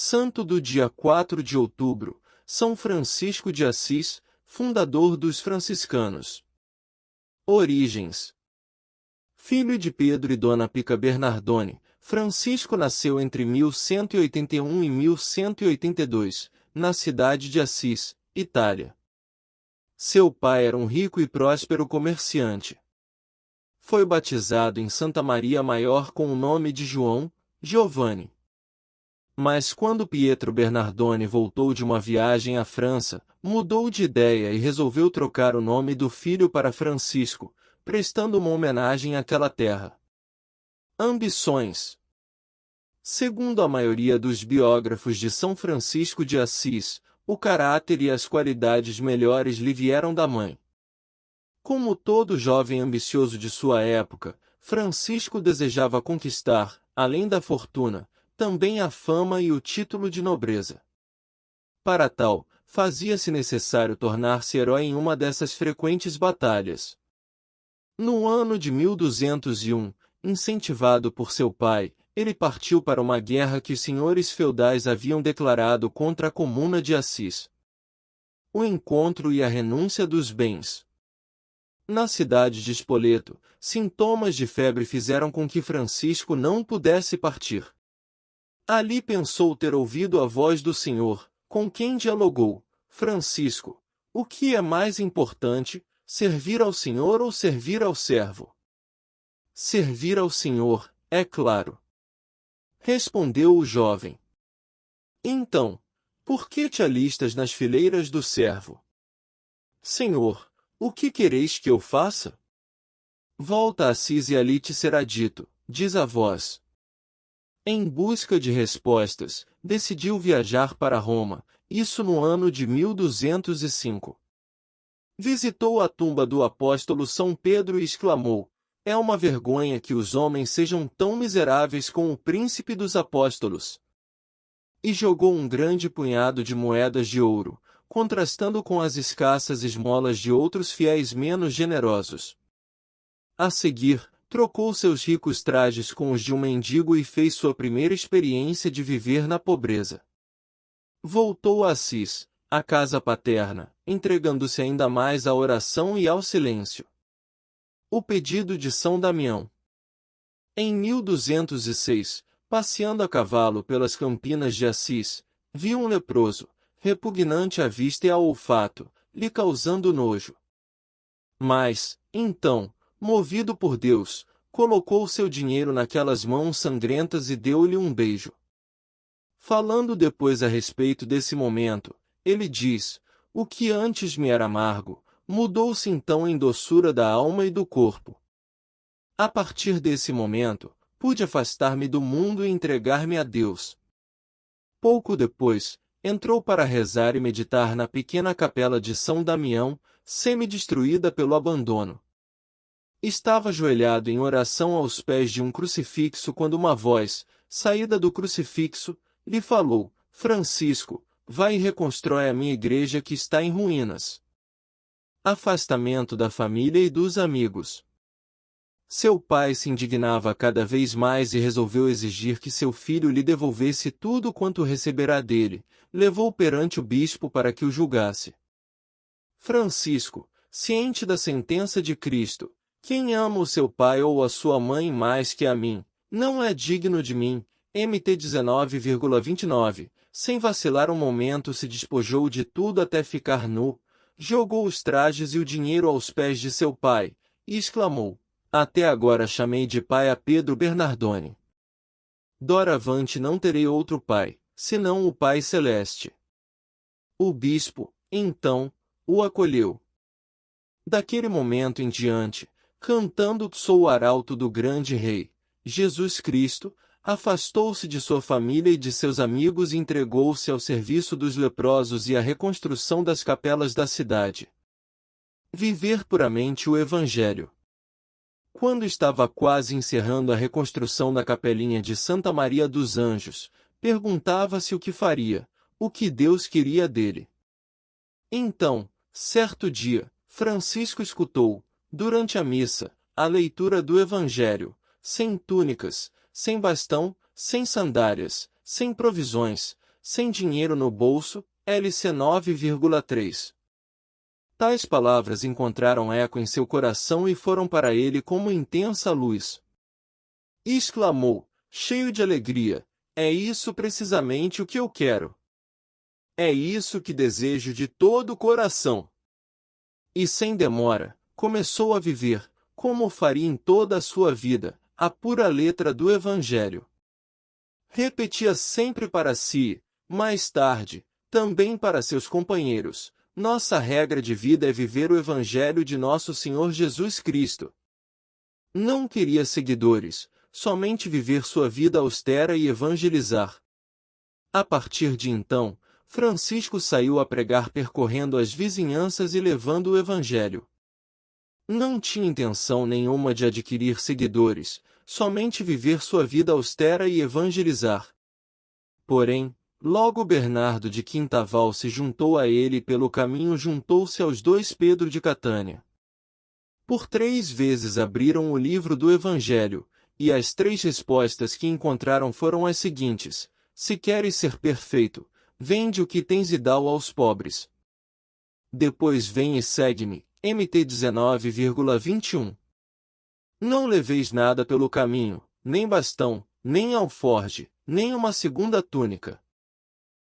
Santo do dia 4 de outubro, São Francisco de Assis, fundador dos franciscanos. Origens. Filho de Pedro e Dona Pica Bernardone, Francisco nasceu entre 1181 e 1182, na cidade de Assis, Itália. Seu pai era um rico e próspero comerciante. Foi batizado em Santa Maria Maior com o nome de João, Giovanni. Mas quando Pietro Bernardone voltou de uma viagem à França, mudou de ideia e resolveu trocar o nome do filho para Francisco, prestando uma homenagem àquela terra. Ambições. Segundo a maioria dos biógrafos de São Francisco de Assis, o caráter e as qualidades melhores lhe vieram da mãe. Como todo jovem ambicioso de sua época, Francisco desejava conquistar, além da fortuna, também a fama e o título de nobreza. Para tal, fazia-se necessário tornar-se herói em uma dessas frequentes batalhas. No ano de 1201, incentivado por seu pai, ele partiu para uma guerra que os senhores feudais haviam declarado contra a Comuna de Assis. O encontro e a renúncia dos bens. Na cidade de Spoleto, sintomas de febre fizeram com que Francisco não pudesse partir. Ali pensou ter ouvido a voz do Senhor, com quem dialogou: Francisco, o que é mais importante, servir ao Senhor ou servir ao servo? Servir ao Senhor, é claro. Respondeu o jovem. Então, por que te alistas nas fileiras do servo? Senhor, o que quereis que eu faça? Volta a Assis e ali te será dito, diz a voz. Em busca de respostas, decidiu viajar para Roma, isso no ano de 1205. Visitou a tumba do apóstolo São Pedro e exclamou: é uma vergonha que os homens sejam tão miseráveis com o príncipe dos apóstolos. E jogou um grande punhado de moedas de ouro, contrastando com as escassas esmolas de outros fiéis menos generosos. A seguir, trocou seus ricos trajes com os de um mendigo e fez sua primeira experiência de viver na pobreza. Voltou a Assis, a casa paterna, entregando-se ainda mais à oração e ao silêncio. O pedido de São Damião. Em 1206, passeando a cavalo pelas campinas de Assis, viu um leproso, repugnante à vista e ao olfato, lhe causando nojo. Mas, então, movido por Deus, colocou seu dinheiro naquelas mãos sangrentas e deu-lhe um beijo. Falando depois a respeito desse momento, ele diz: o que antes me era amargo, mudou-se então em doçura da alma e do corpo. A partir desse momento, pude afastar-me do mundo e entregar-me a Deus. Pouco depois, entrou para rezar e meditar na pequena capela de São Damião, semi-destruída pelo abandono. Estava ajoelhado em oração aos pés de um crucifixo quando uma voz, saída do crucifixo, lhe falou: Francisco, vai e reconstrói a minha igreja que está em ruínas. Afastamento da família e dos amigos. Seu pai se indignava cada vez mais e resolveu exigir que seu filho lhe devolvesse tudo quanto receberá dele. Levou perante o bispo para que o julgasse. Francisco, ciente da sentença de Cristo: quem ama o seu pai ou a sua mãe mais que a mim, não é digno de mim, MT 19,29, sem vacilar um momento se despojou de tudo até ficar nu, jogou os trajes e o dinheiro aos pés de seu pai, e exclamou: até agora chamei de pai a Pedro Bernardone. Doravante não terei outro pai, senão o Pai Celeste. O bispo, então, o acolheu. Daquele momento em diante, cantando Sou o arauto do grande rei, Jesus Cristo, afastou-se de sua família e de seus amigos e entregou-se ao serviço dos leprosos e à reconstrução das capelas da cidade. Viver puramente o Evangelho. Quando estava quase encerrando a reconstrução da capelinha de Santa Maria dos Anjos, perguntava-se o que faria, o que Deus queria dele. Então, certo dia, Francisco escutou, durante a missa, a leitura do Evangelho, sem túnicas, sem bastão, sem sandálias, sem provisões, sem dinheiro no bolso, LC 9,3. Tais palavras encontraram eco em seu coração e foram para ele como intensa luz. Exclamou, cheio de alegria: é isso precisamente o que eu quero. É isso que desejo de todo o coração. E sem demora, começou a viver, como faria em toda a sua vida, a pura letra do Evangelho. Repetia sempre para si, mais tarde, também para seus companheiros: nossa regra de vida é viver o Evangelho de nosso Senhor Jesus Cristo. Não queria seguidores, somente viver sua vida austera e evangelizar. A partir de então, Francisco saiu a pregar percorrendo as vizinhanças e levando o Evangelho. Não tinha intenção nenhuma de adquirir seguidores, somente viver sua vida austera e evangelizar. Porém, logo Bernardo de Quintaval se juntou a ele e pelo caminho juntou-se aos dois Pedro de Catânia. Por 3 vezes abriram o livro do Evangelho, e as 3 respostas que encontraram foram as seguintes: se queres ser perfeito, vende o que tens e dá-o aos pobres. Depois vem e segue-me, MT 19,21. Não leveis nada pelo caminho, nem bastão, nem alforge, nem uma segunda túnica.